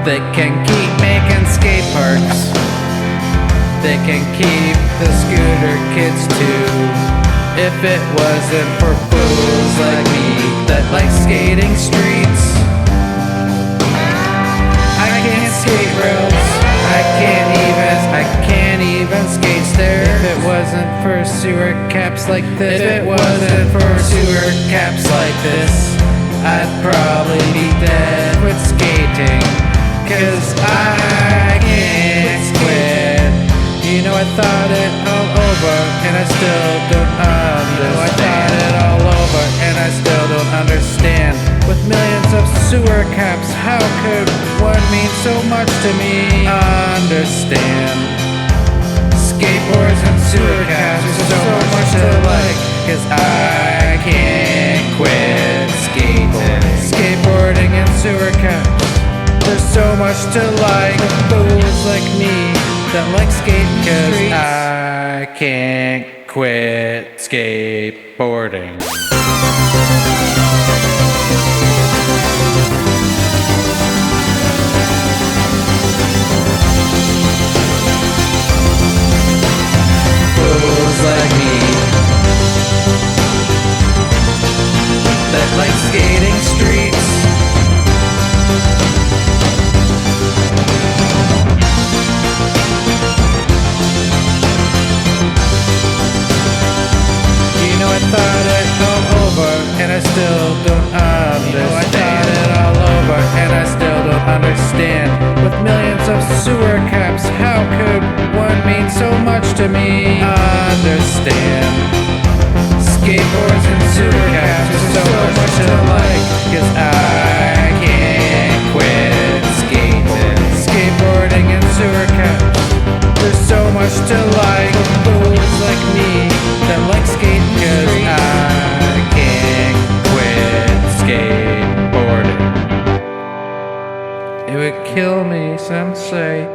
They can keep making skate parks. They can keep the scooter kids too. If it wasn't for fools like me that like skating streets. I can't skate rails. I can't even skate stairs. If it wasn't for sewer caps like this. If it wasn't for sewer caps like this, I'd probably be dead with skating. 'Cause I can't quit. You know, I thought it all over, and I still don't understand. I thought it all over, and I still don't understand. With millions of sewer caps, how could one mean so much to me? Understand. Skateboards and sewer caps are so much to like, 'cause I can't quit skating. Skateboarding and sewer caps, there's so much to like. Fools like me that like skating, 'cause I can't quit skateboarding. Fools like me that like skating streets. I thought it all over, and I still don't understand. I thought it all over, and I still don't understand. With millions of sewer caps, how could one mean so much to me? Understand. Skateboards and sewer caps are so much to like, 'cause I can't quit skating. Skateboarding and sewer caps, there's so much to like. Fools like me that like skating, 'cause I can't quit skateboarding. It would kill me, some say.